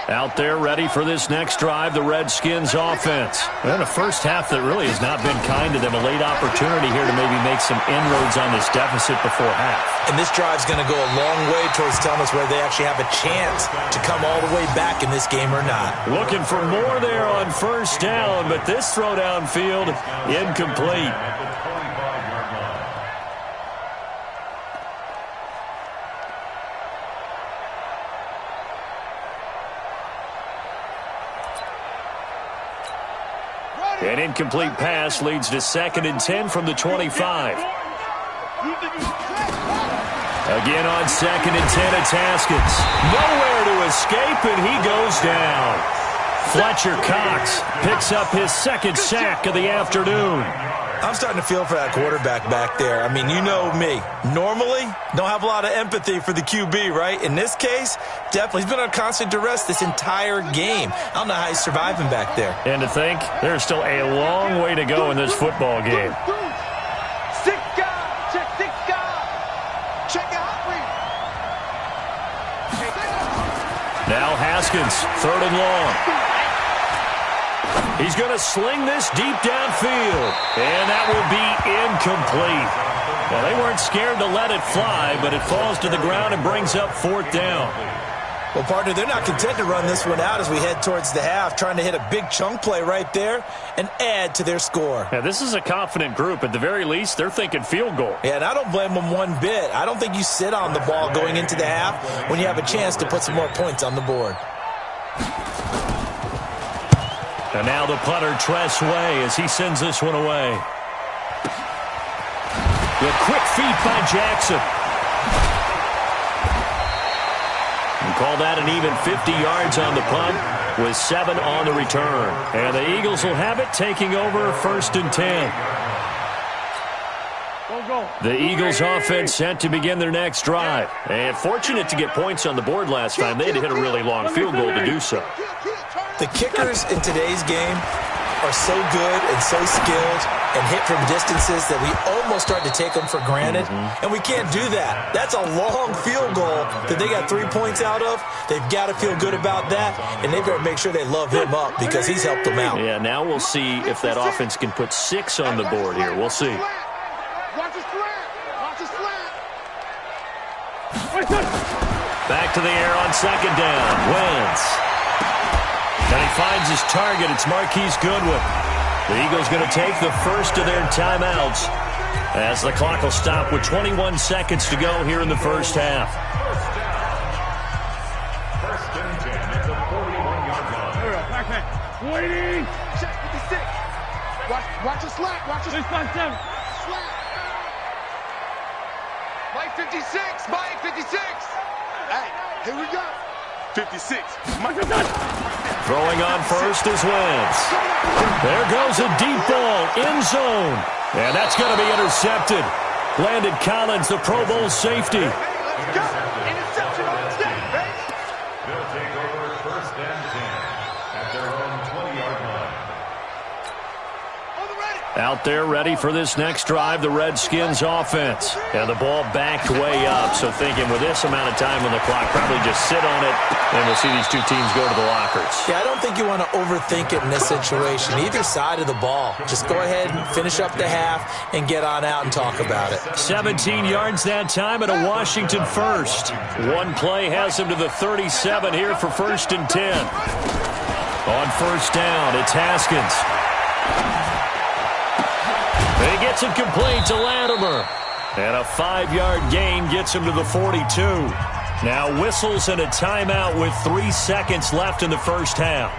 Out there ready for this next drive, the Redskins offense. And a first half that really has not been kind to them. A late opportunity here to maybe make some inroads on this deficit before half. And this drive's going to go a long way towards telling us whether they actually have a chance to come all the way back in this game or not. Looking for more there on first down, but this throw downfield incomplete. An incomplete pass leads to 2nd and 10 from the 25. Again on 2nd and 10, it's Haskins. Nowhere to escape, and he goes down. Fletcher Cox picks up his 2nd sack of the afternoon. I'm starting to feel for that quarterback back there. I mean, you know me. Normally, don't have a lot of empathy for the QB, right? In this case, definitely. He's been on constant duress this entire game. I don't know how he's surviving back there. And to think, there's still a long way to go in this football game. Now Haskins, 3rd and long. He's going to sling this deep downfield, and that will be incomplete. Well, they weren't scared to let it fly, but it falls to the ground and brings up 4th down. Well, partner, they're not content to run this one out as we head towards the half, trying to hit a big chunk play right there and add to their score. Yeah, this is a confident group. At the very least, they're thinking field goal. Yeah, and I don't blame them one bit. I don't think you sit on the ball going into the half when you have a chance to put some more points on the board. And now the punter, Tress Way, as he sends this one away. The quick feet by Jackson. And call that an even 50 yards on the punt with 7 on the return. And the Eagles will have it, taking over 1st and 10. The Eagles offense set to begin their next drive. And fortunate to get points on the board last time. They had to hit a really long field goal to do so. The kickers in today's game are so good and so skilled and hit from distances that we almost start to take them for granted. And we can't do that. That's a long field goal that they got 3 points out of. They've got to feel good about that, and they've got to make sure they love him up because he's helped them out. Yeah, now we'll see if that offense can put 6 on the board here. We'll see. Back to the air on 2nd down. Wentz. And he finds his target. It's Marquise Goodwin. The Eagles going to take the first of their timeouts as the clock will stop with 21 seconds to go here in the first half. First and 10 at the 41-yard line. Waiting. Check 56. Watch the slack. Watch the slack. Mike 56. Mike 56. Hey, here we go. 56. Throwing on first is Wentz. There goes a deep ball, end zone. And that's going to be intercepted. Landon Collins, the Pro Bowl safety. Interception on stage, baby. They'll take over 1st and 10 at their own 20-yard line. Out there ready for this next drive, the Redskins offense. And the ball backed way up, so thinking with this amount of time on the clock, probably just sit on it, and we'll see these two teams go to the lockers. Yeah, I don't think you want to overthink it in this situation. Either side of the ball. Just go ahead and finish up the half and get on out and talk about it. 17 yards that time at a Washington first. One play has him to the 37 here for 1st and 10. On 1st down, it's Haskins. He gets it complete to Latimer. And a 5-yard gain gets him to the 42. Now whistles and a timeout with 3 seconds left in the first half.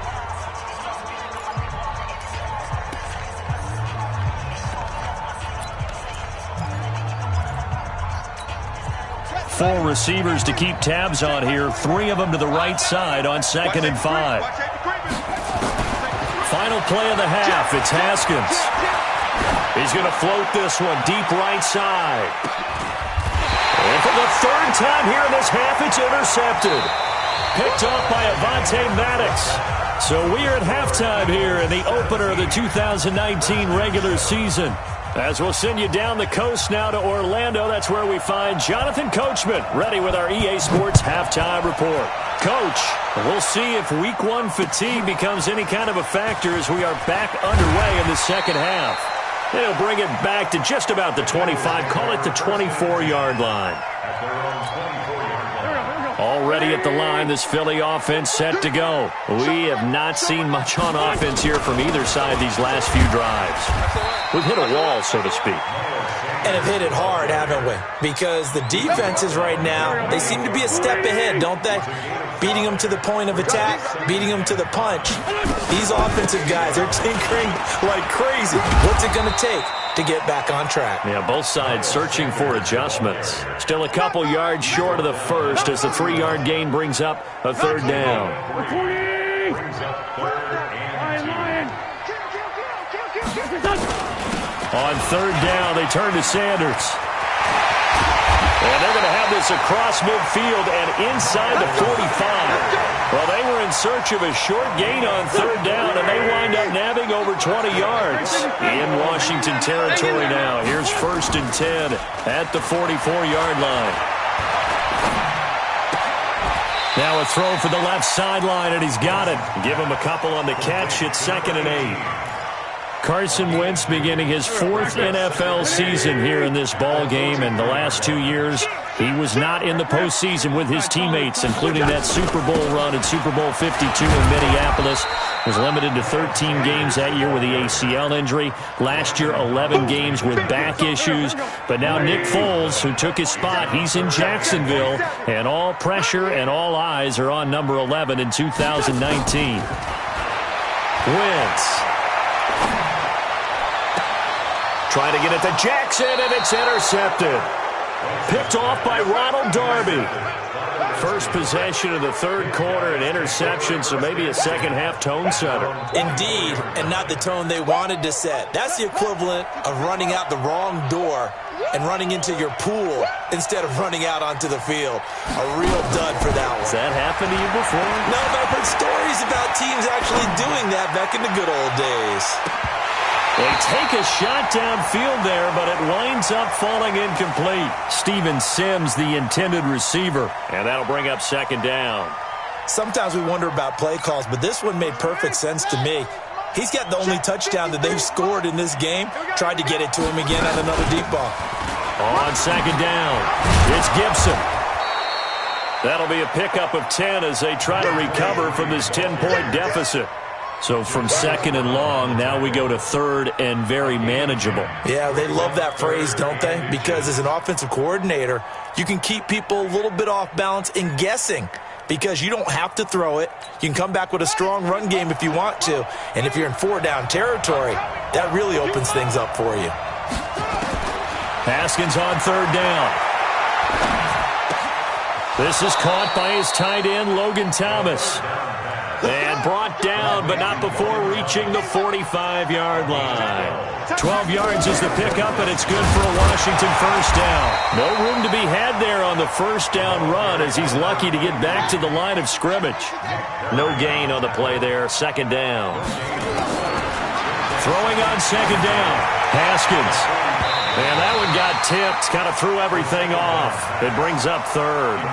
Four receivers to keep tabs on here. 3 of them to the right side on 2nd and 5. Final play of the half. It's Haskins. He's going to float this one deep right side. And for the 3rd time here in this half, it's intercepted. Picked off by Avonte Maddox. So we are at halftime here in the opener of the 2019 regular season. As we'll send you down the coast now to Orlando, that's where we find Jonathan Coachman ready with our EA Sports Halftime Report. Coach, we'll see if week one fatigue becomes any kind of a factor as we are back underway in the second half. They'll bring it back to just about the 25, call it the 24-yard line. Already at the line, this Philly offense set to go. We have not seen much on offense here from either side these last few drives. We've hit a wall, so to speak. And have hit it hard, haven't we? Because the defenses right now, they seem to be a step ahead, don't they? Beating them to the point of attack, beating them to the punch. These offensive guys are tinkering like crazy. What's it going to take to get back on track? Yeah, both sides searching for adjustments. Still a couple yards short of the first as the 3-yard gain brings up a third down. On third down, they turn to Sanders. And they're going to have this across midfield and inside the 45. Well, they were in search of a short gain on third down, and they wind up nabbing over 20 yards. In Washington territory now. Here's 1st and 10 at the 44-yard line. Now a throw for the left sideline, and he's got it. Give him a couple on the catch. It's 2nd and 8. Carson Wentz beginning his 4th NFL season here in this ball game, and the last 2 years he was not in the postseason with his teammates, including that Super Bowl run at Super Bowl 52 in Minneapolis. Was limited to 13 games that year with the ACL injury. Last year, 11 games with back issues. But now Nick Foles, who took his spot, he's in Jacksonville, and all pressure and all eyes are on number 11 in 2019. Wentz. Trying to get it to Jackson, and it's intercepted. Picked off by Ronald Darby. First possession of the third quarter, an interception, so maybe a second-half tone setter. Indeed, and not the tone they wanted to set. That's the equivalent of running out the wrong door and running into your pool instead of running out onto the field. A real dud for that one. Has that happened to you before? No, but I've heard stories about teams actually doing that back in the good old days. They take a shot downfield there, but it winds up falling incomplete. Steven Sims, the intended receiver, and that'll bring up 2nd down. Sometimes we wonder about play calls, but this one made perfect sense to me. He's got the only touchdown that they've scored in this game. Tried to get it to him again on another deep ball. On 2nd down, it's Gibson. That'll be a pickup of 10 as they try to recover from this 10-point deficit. So from 2nd and long, now we go to 3rd and very manageable. Yeah, they love that phrase, don't they? Because as an offensive coordinator, you can keep people a little bit off balance and guessing because you don't have to throw it. You can come back with a strong run game if you want to. And if you're in 4-down territory, that really opens things up for you. Haskins on 3rd down. This is caught by his tight end, Logan Thomas. And brought down, but not before reaching the 45-yard line. 12 yards is the pickup, and it's good for a Washington 1st down. No room to be had there on the 1st down run as he's lucky to get back to the line of scrimmage. No gain on the play there, 2nd down. Throwing on 2nd down, Haskins. And that one got tipped, kind of threw everything off. It brings up 3rd.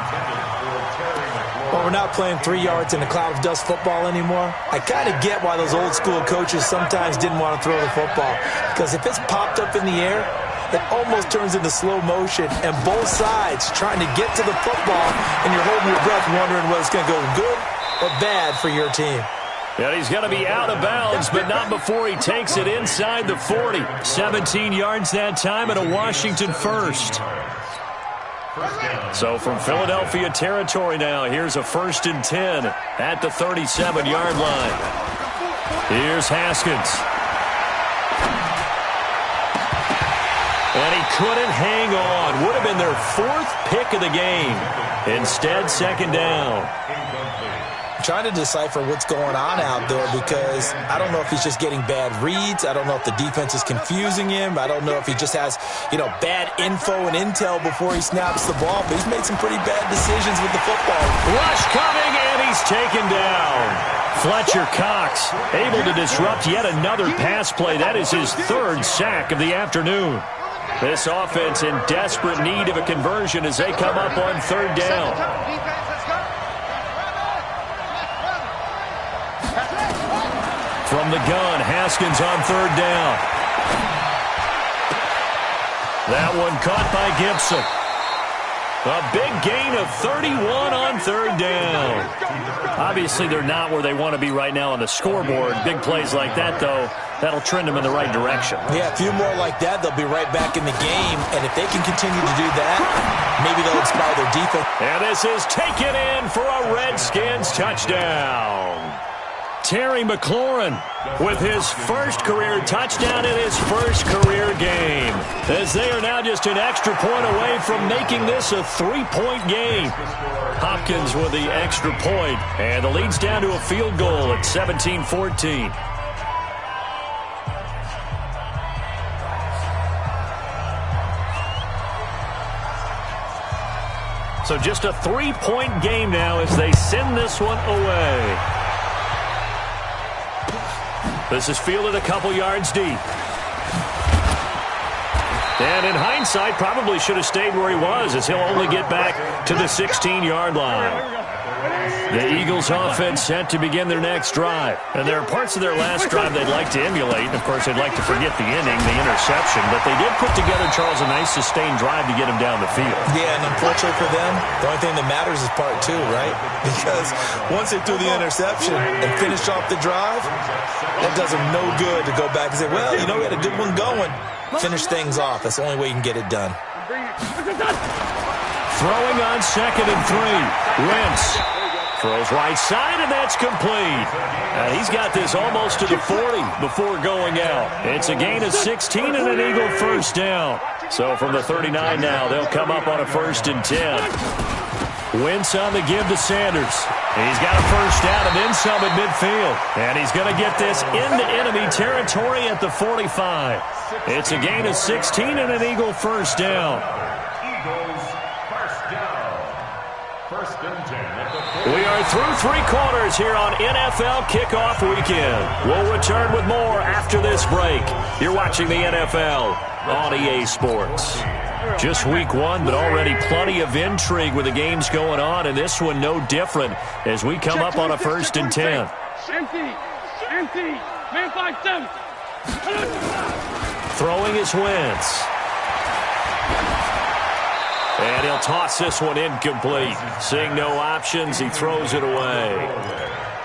Well, we're not playing 3 yards in a cloud of dust football anymore. I kind of get why those old school coaches sometimes didn't want to throw the football. Because if it's popped up in the air, it almost turns into slow motion. And both sides trying to get to the football, and you're holding your breath wondering whether it's going to go good or bad for your team. And he's going to be out of bounds, but not before he takes it inside the 40. 17 yards that time and a Washington 1st. So from Philadelphia territory now, here's a 1st and 10 at the 37-yard line. Here's Haskins. And he couldn't hang on. Would have been their 4th pick of the game. Instead, 2nd down. Trying to decipher what's going on out there because I don't know if he's just getting bad reads. I don't know if the defense is confusing him. I don't know if he just has, bad info and intel before he snaps the ball. But he's made some pretty bad decisions with the football. Rush coming, and he's taken down. Fletcher Cox able to disrupt yet another pass play. That is his 3rd sack of the afternoon. This offense in desperate need of a conversion as they come up on 3rd down. From the gun, Haskins on third down. That one caught by Gibson. A big gain of 31 on third down. Obviously, they're not where they want to be right now on the scoreboard. Big plays like that, though, that'll trend them in the right direction. Yeah, a few more like that, they'll be right back in the game. And if they can continue to do that, maybe they'll inspire their defense. And this is taken in for a Redskins touchdown. Terry McLaurin with his first career touchdown in his first career game, as they are now just an extra point away from making this a 3-point game. Hopkins with the extra point, and the lead's down to a field goal at 17-14. So just a 3-point game now as they send this one away. This is fielded a couple yards deep. And in hindsight, probably should have stayed where he was, as he'll only get back to the 16-yard line. The Eagles offense set to begin their next drive. And there are parts of their last drive they'd like to emulate. Of course, they'd like to forget the inning, the interception. But they did put together, Charles, a nice sustained drive to get him down the field. Yeah, and unfortunately for them, the only thing that matters is part two, right? Because once they threw the interception and finished off the drive, that does them no good to go back and say, well, you know, we had a good one going. Finish things off. That's the only way you can get it done. Throwing on 2nd and 3. Wentz throws right side, and that's complete. He's got this almost to the 40 before going out. It's a gain of 16 and an Eagle first down. So from the 39 now, they'll come up on a 1st and 10. Wentz on the give to Sanders. He's got a first down and then some at midfield. And he's going to get this into enemy territory at the 45. It's a gain of 16 and an Eagle first down. Eagles first down. 1st and 10 at the 40. We are through 3 quarters here on NFL Kickoff Weekend. We'll return with more after this break. You're watching the NFL on EA Sports. Just week 1, but already plenty of intrigue with the games going on, and this one no different as we come up on a 1st and 10. Empty. Man 5-7. Throwing is Wentz. And he'll toss this one incomplete. Seeing no options, he throws it away.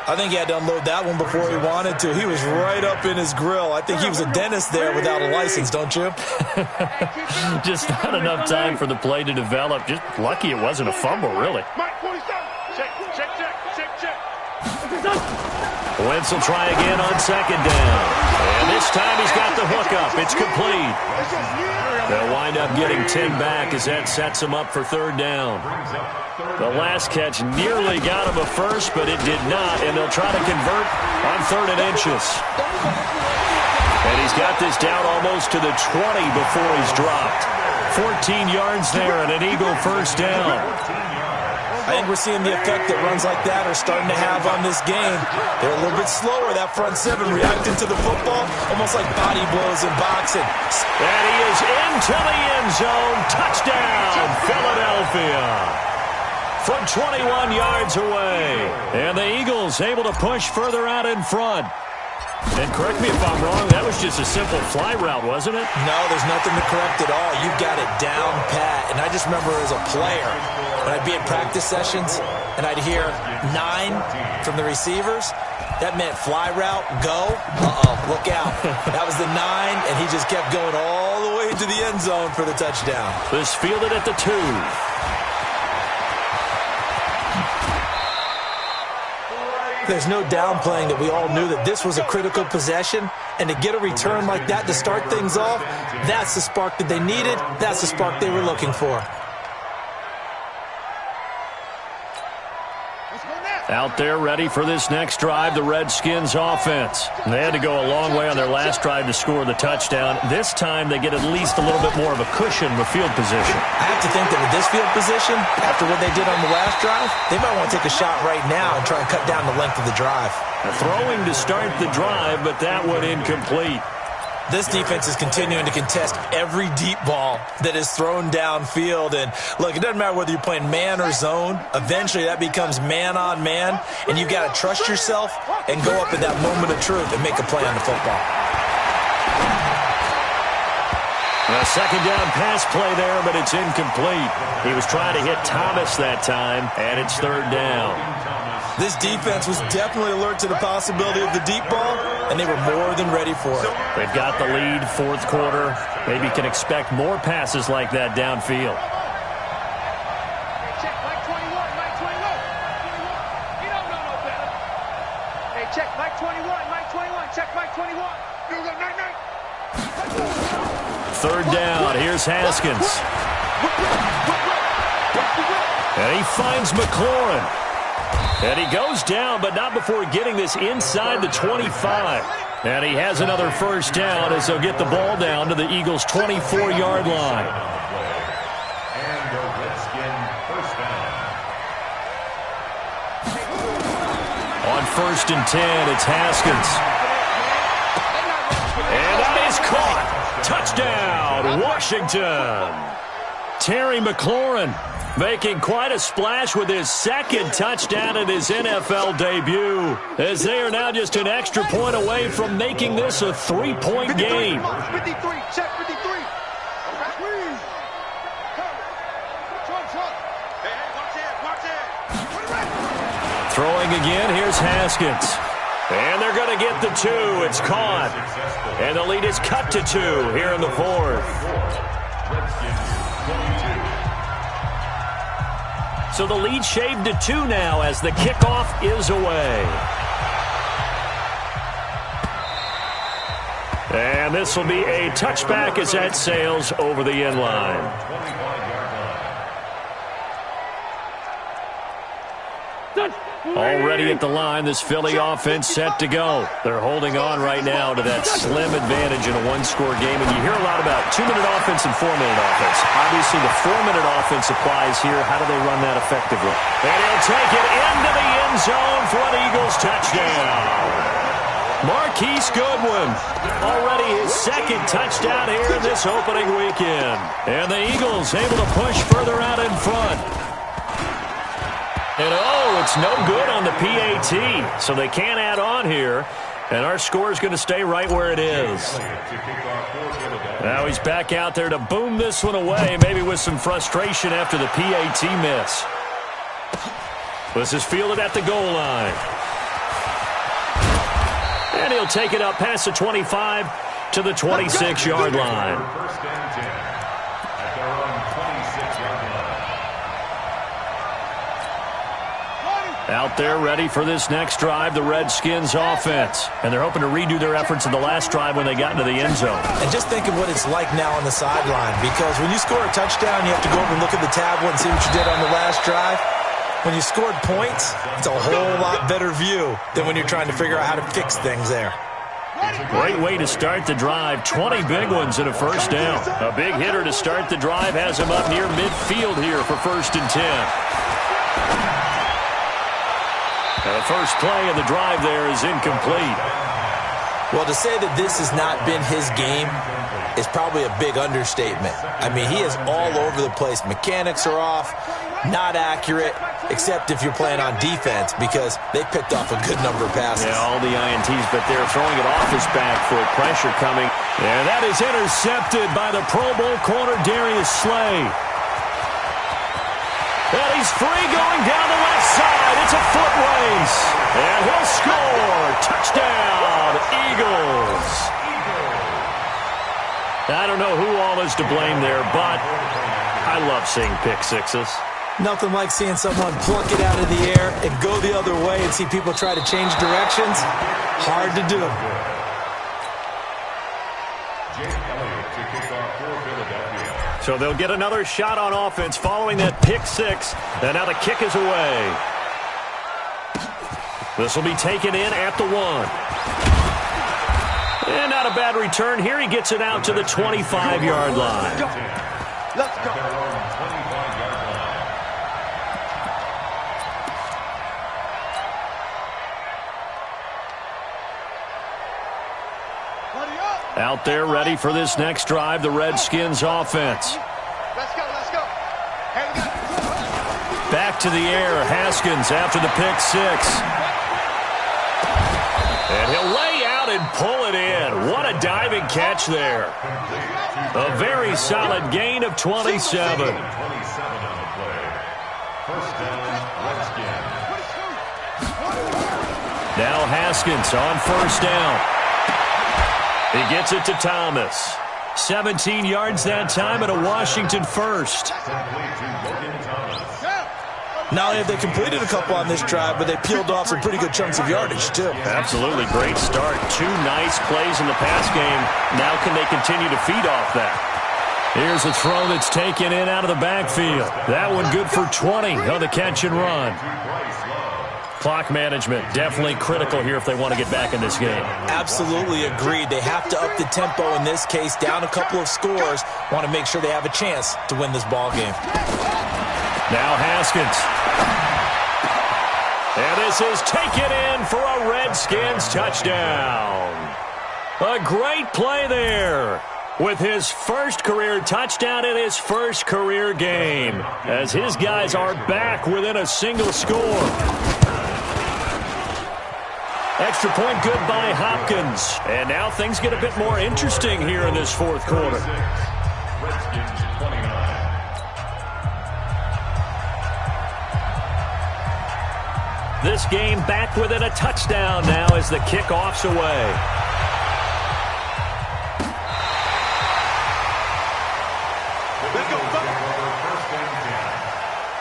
I think he had to unload that one before he wanted to. He was right up in his grill. I think he was a dentist there without a license, don't you? Just not enough time for the play to develop. Just lucky it wasn't a fumble, really. Check. Wentz will try again on 2nd down. And this time he's got the hookup. It's complete. They'll wind up getting 10 back as that sets him up for 3rd down. The last catch nearly got him a first, but it did not, and they'll try to convert on 3rd and inches. And he's got this down almost to the 20 before he's dropped. 14 yards there and an Eagle first down. I think we're seeing the effect that runs like that are starting to have on this game. They're a little bit slower, that front 7, reacting to the football, almost like body blows in boxing. And he is into the end zone. Touchdown, Philadelphia. From 21 yards away. And the Eagles able to push further out in front. And correct me if I'm wrong, that was just a simple fly route, wasn't it? No, there's nothing to correct at all. You've got it down pat. And I just remember as a player, when I'd be in practice sessions and I'd hear 9 from the receivers, that meant fly route, go. Look out. That was the 9, and he just kept going all the way to the end zone for the touchdown. This fielded at the 2. There's no downplaying that we all knew that this was a critical possession, and to get a return like that to start things off, that's the spark that they needed. That's the spark they were looking for. Out there ready for this next drive, the Redskins offense. They had to go a long way on their last drive to score the touchdown. This time they get at least a little bit more of a cushion with field position. I have to think that with this field position, after what they did on the last drive, they might want to take a shot right now and try and cut down the length of the drive. Throwing to start the drive, but that one incomplete. This defense is continuing to contest every deep ball that is thrown downfield. And look, it doesn't matter whether you're playing man or zone. Eventually, that becomes man on man, and you've got to trust yourself and go up at that moment of truth and make a play on the football. A second down pass play there, but it's incomplete. He was trying to hit Thomas that time, and it's third down. This defense was definitely alert to the possibility of the deep ball, and they were more than ready for it. They've got the lead, fourth quarter. Maybe can expect more passes like that downfield. Hey, check, Mike 21, Mike 21. You don't know no better. Hey, check, Mike 21, Mike 21. Check, Mike 21. You go, night, night. Third down, here's Haskins. And he finds McLaurin. And he goes down, but not before getting this inside the 25. And he has another first down as they'll get the ball down to the Eagles' 24-yard line. And the Redskin first down. On 1st and 10, it's Haskins. And that is caught. Touchdown, Washington. Terry McLaurin making quite a splash with his second touchdown in his NFL debut, as they are now just an extra point away from making this a 3-point game. 53, check 53. Throwing again, here's Haskins. And they're going to get the 2. It's caught. And the lead is cut to 2 here in the fourth. So the lead shaved to 2 now as the kickoff is away. And this will be a touchback as that sails over the end line. Already at the line, this Philly offense set to go. They're holding on right now to that slim advantage in a one-score game. And you hear a lot about 2-minute offense and 4-minute offense. Obviously, the 4-minute offense applies here. How do they run that effectively? And he'll take it into the end zone for an Eagles touchdown. Marquise Goodwin, already his second touchdown here in this opening weekend. And the Eagles able to push further out in front. And oh, it's no good on the PAT, so they can't add on here. And our score is going to stay right where it is. Now he's back out there to boom this one away, maybe with some frustration after the PAT miss. This is fielded at the goal line. And he'll take it up past the 25 to the 26-yard line. First and 10 at their own 26-yard line. Out there ready for this next drive, the Redskins offense. And they're hoping to redo their efforts in the last drive when they got into the end zone. And just think of what it's like now on the sideline, because when you score a touchdown, you have to go over and look at the tablet and see what you did on the last drive. When you scored points, it's a whole lot better view than when you're trying to figure out how to fix things there. Great way to start the drive. 20 big ones and a first down. A big hitter to start the drive has him up near midfield here for 1st and 10. And the first play of the drive there is incomplete. Well, to say that this has not been his game is probably a big understatement. I mean, he is all over the place. Mechanics are off, not accurate, except if you're playing on defense, because they picked off a good number of passes. Yeah, all the INTs, but they're throwing it off his back foot. Pressure coming. And that is intercepted by the Pro Bowl corner, Darius Slay. And he's free going down the left side. It's a foot race. And he'll score. Touchdown, Eagles. I don't know who all is to blame there, but I love seeing pick sixes. Nothing like seeing someone pluck it out of the air and go the other way and see people try to change directions. Hard to do. So they'll get another shot on offense following that pick six. And now the kick is away. This will be taken in at the 1. And not a bad return. Here he gets it out to the 25-yard line. Let's go. Buddy up. Out there ready for this next drive, the Redskins offense. Let's go, let's go. Hey, we got Back to the air, Haskins after the pick six. And he'll lay out and pull it in. What a diving catch there. A very solid gain of 27. 27 on the play. First down, Redskins. Now Haskins on first down. He gets it to Thomas. 17 yards that time and a Washington first. Not only have they completed a couple on this drive, but they peeled off some pretty good chunks of yardage, too. Absolutely great start. Two nice plays in the pass game. Now can they continue to feed off that? Here's a throw that's taken in out of the backfield. That one good for 20 on the catch and run. Clock management definitely critical here if they want to get back in this game. Absolutely agreed. They have to up the tempo in this case, down a couple of scores. Want to make sure they have a chance to win this ball game. Now Haskins. And this is taken in for a Redskins touchdown. A great play there with his first career touchdown in his first career game as his guys are back within a single score. Extra point good by Hopkins. And now things get a bit more interesting here in this fourth quarter. Redskins 29. This game back within a touchdown now as the kickoff's away. Let's go, first and 10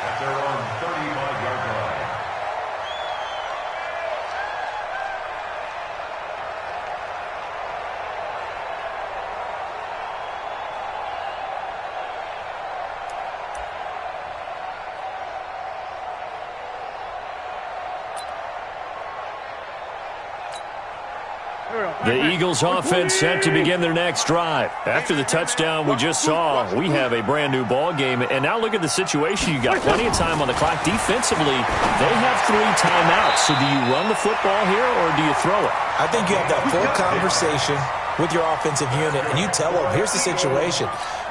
at their own 35-yard line. The Eagles offense set to begin their next drive. After the touchdown we just saw, we have a brand new ball game. And now look at the situation. You got plenty of time on the clock. Defensively, they have 3 timeouts. So do you run the football here or do you throw it? I think you have that full conversation with your offensive unit, and you tell them, here's the situation.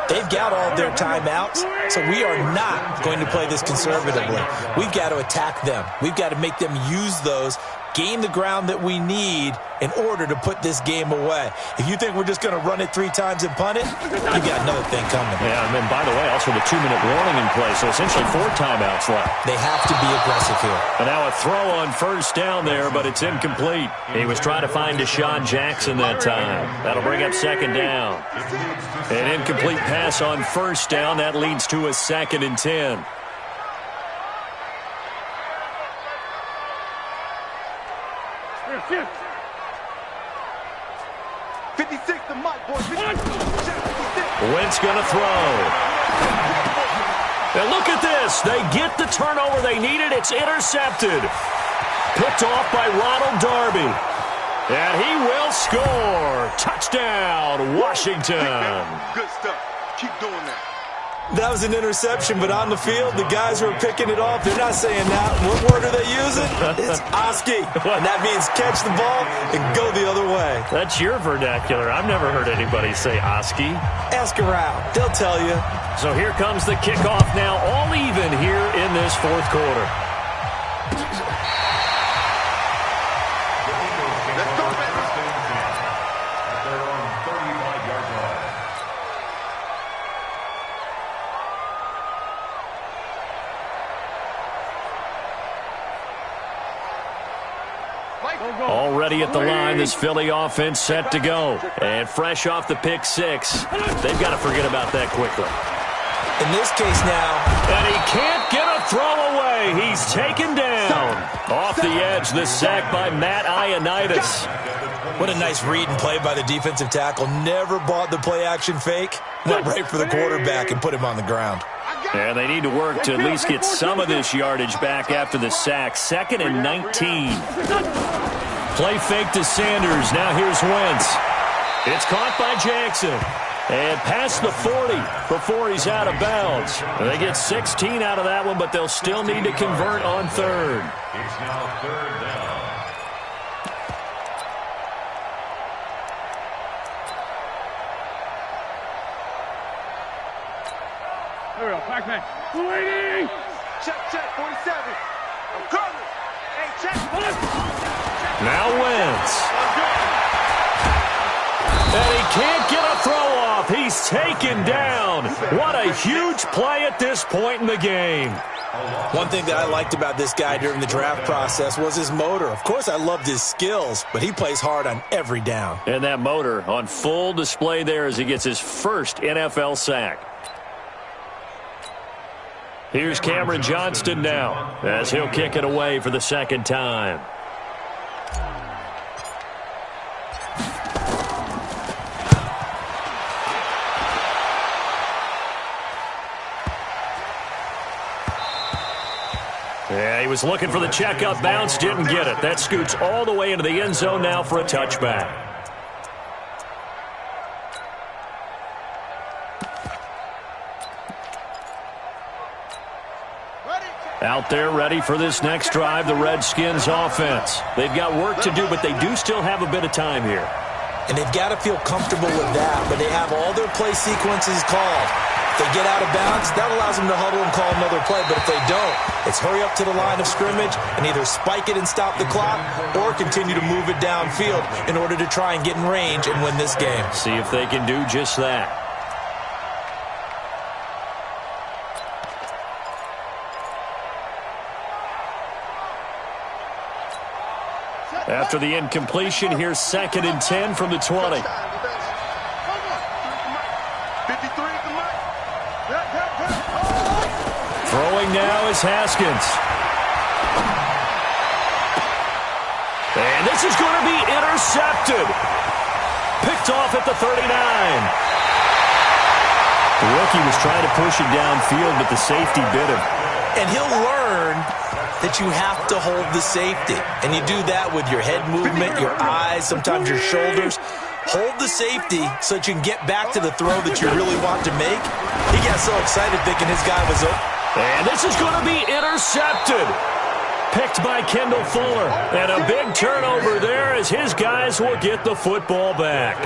They've got all of their timeouts, so we are not going to play this conservatively. We've got to attack them. We've got to make them use those, gain the ground that we need in order to put this game away. If you think we're just going to run it 3 times and punt it, you got another thing coming. Yeah, and then, by the way, also the 2-minute warning in play, so essentially 4 timeouts left. They have to be aggressive here. And now a throw on first down there, but it's incomplete. He was trying to find Deshaun Jackson that time. That'll bring up second down. An incomplete pass on first down. That leads to a 2nd and 10. Here. 56 to Mike, boy. 56. Wentz going to throw. And look at this. They get the turnover they needed. It's intercepted. Picked off by Ronald Darby. And he will score. Touchdown, Washington. Good stuff. Keep doing that. That was an interception, but on the field, the guys who are picking it off, they're not saying that. What word are they using? It's Oski. And that means catch the ball and go the other way. That's your vernacular. I've never heard anybody say Oski. Ask around. They'll tell you. So here comes the kickoff now, all even here in this fourth quarter. Let's go, baby. First and 10 at their own 35-yard line. Already at the line, this Philly offense set to go. And fresh off the pick six, they've got to forget about that quickly. In this case now. And he can't get a throw away. He's taken down. Off the edge, the sack by Matt Ioannidis. What a nice read and play by the defensive tackle. Never bought the play-action fake. Went right for the quarterback and put him on the ground. And they need to work to at least get some of this yardage back after the sack. 2nd and 19. Play fake to Sanders. Now here's Wentz. It's caught by Jackson. And past the 40 before he's out of bounds. They get 16 out of that one, but they'll still need to convert on third. It's now 3rd down. Waiting. Check, 47. I'm coming. Hey, check. Now Wentz. And he can't get a throw off. He's taken down. What a huge play at this point in the game. One thing that I liked about this guy during the draft process was his motor. Of course, I loved his skills, but he plays hard on every down. And that motor on full display there as he gets his first NFL sack. Here's Cameron Johnston now as he'll kick it away for the second time. Yeah, he was looking for the checkup bounce, didn't get it. That scoots all the way into the end zone now for a touchback. Out there ready for this next drive, the Redskins offense. They've got work to do, but they do still have a bit of time here. And they've got to feel comfortable with that, but they have all their play sequences called. If they get out of bounds, that allows them to huddle and call another play. But if they don't, it's hurry up to the line of scrimmage and either spike it and stop the clock or continue to move it downfield in order to try and get in range and win this game. See if they can do just that. After the incompletion, here's 2nd and 10 from the 20. Throwing now is Haskins. And this is going to be intercepted. Picked off at the 39. The rookie was trying to push it downfield, but the safety bit him. And he'll learn that you have to hold the safety. And you do that with your head movement, your eyes, sometimes your shoulders. Hold the safety so that you can get back to the throw that you really want to make. He got so excited thinking his guy was open. And this is going to be intercepted. Picked by Kendall Fuller. And a big turnover there as his guys will get the football back.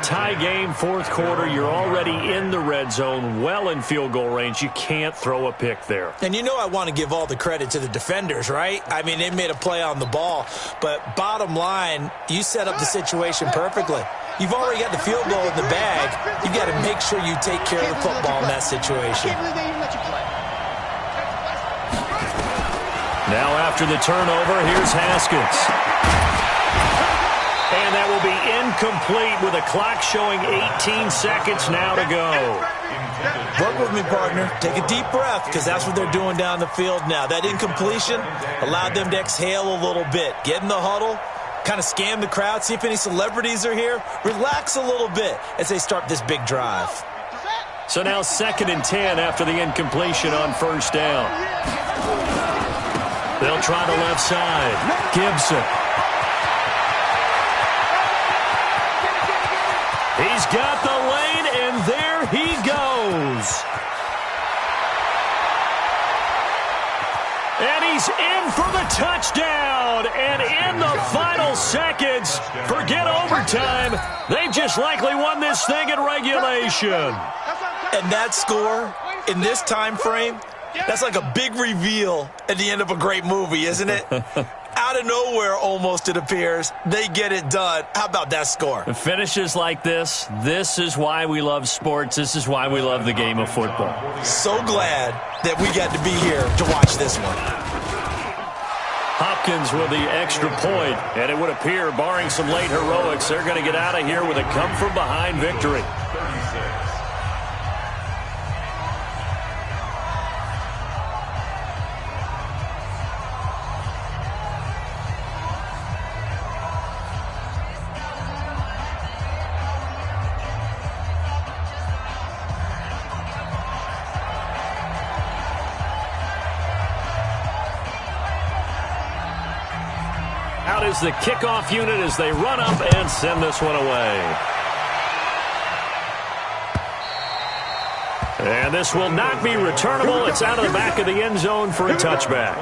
Tie game, 4th quarter. You're already in the red zone, well in field goal range. You can't throw a pick there. And you know I want to give all the credit to the defenders, right? I mean, they made a play on the ball. But bottom line, you set up the situation perfectly. You've already got the field goal in the bag. You've got to make sure you take care of the football in that situation. Now after the turnover, here's Haskins. And that will be incomplete with a clock showing 18 seconds now to go. Work with me, partner. Take a deep breath because that's what they're doing down the field now. That incompletion allowed them to exhale a little bit. Get in the huddle, kind of scan the crowd, see if any celebrities are here. Relax a little bit as they start this big drive. So now 2nd and 10 after the incompletion on 1st down. They'll try the left side. Gibson. He's got the lane, and there he goes. And he's in for the touchdown. And in the final seconds, forget overtime. They've just likely won this thing in regulation. And that score in this time frame, that's like a big reveal at the end of a great movie, isn't it? Out of nowhere, almost, it appears. They get it done. How about that score? Finishes like this is why we love sports. This is why we love the game of football. So glad that we got to be here to watch this one. Hopkins with the extra point, and it would appear, barring some late heroics, they're going to get out of here with a come-from-behind victory. Out is the kickoff unit as they run up and send this one away. And this will not be returnable. It's out of the back of the end zone for a touchback.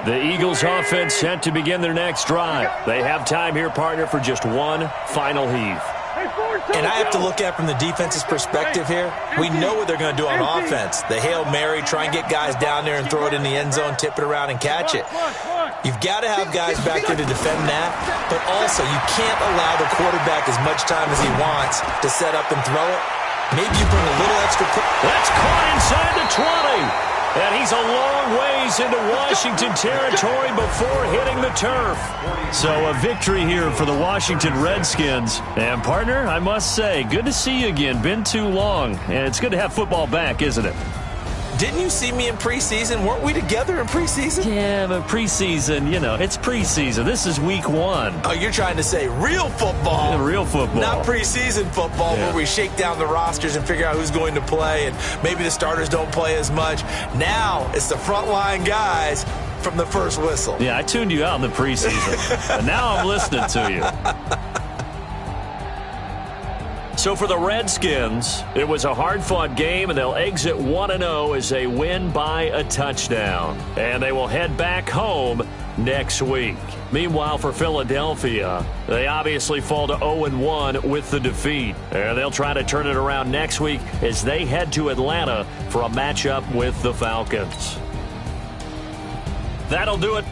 The Eagles offense set to begin their next drive. They have time here, partner, for just one final heave. And I have to look at it from the defense's perspective here. We know what they're going to do on offense. The Hail Mary, try and get guys down there and throw it in the end zone, tip it around and catch it. You've got to have guys back there to defend that, but also you can't allow the quarterback as much time as he wants to set up and throw it. Maybe you bring a little extra. That's caught inside the 20. And he's a long ways into Washington territory before hitting the turf. So a victory here for the Washington Redskins. And, partner, I must say, good to see you again. Been too long. And it's good to have football back, isn't it? Didn't you see me in preseason? Weren't we together in preseason? Yeah, but preseason, you know, it's preseason. This is week 1. Oh, you're trying to say real football. Yeah, real football. Not preseason football where we shake down the rosters and figure out who's going to play, and maybe the starters don't play as much. Now it's the frontline guys from the first whistle. Yeah, I tuned you out in the preseason. But now I'm listening to you. So for the Redskins, it was a hard-fought game, and they'll exit 1-0 as they win by a touchdown. And they will head back home next week. Meanwhile, for Philadelphia, they obviously fall to 0-1 with the defeat. And they'll try to turn it around next week as they head to Atlanta for a matchup with the Falcons. That'll do it.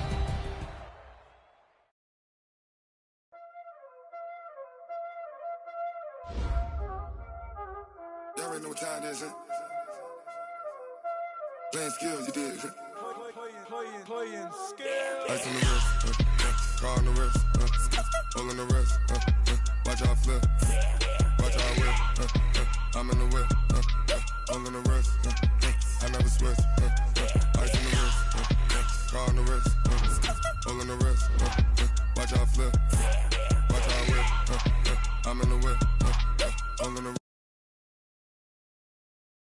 Y'all already know what time it is, huh? Playing skills, you did. Playing skills. Ice on the wrist, car on the wrist, hole in the wrist, watch out flip, watch out whip, I'm in the whip, hole in the wrist, I never switch, ice on the wrist, car on the wrist, hole in the wrist, watch out flip,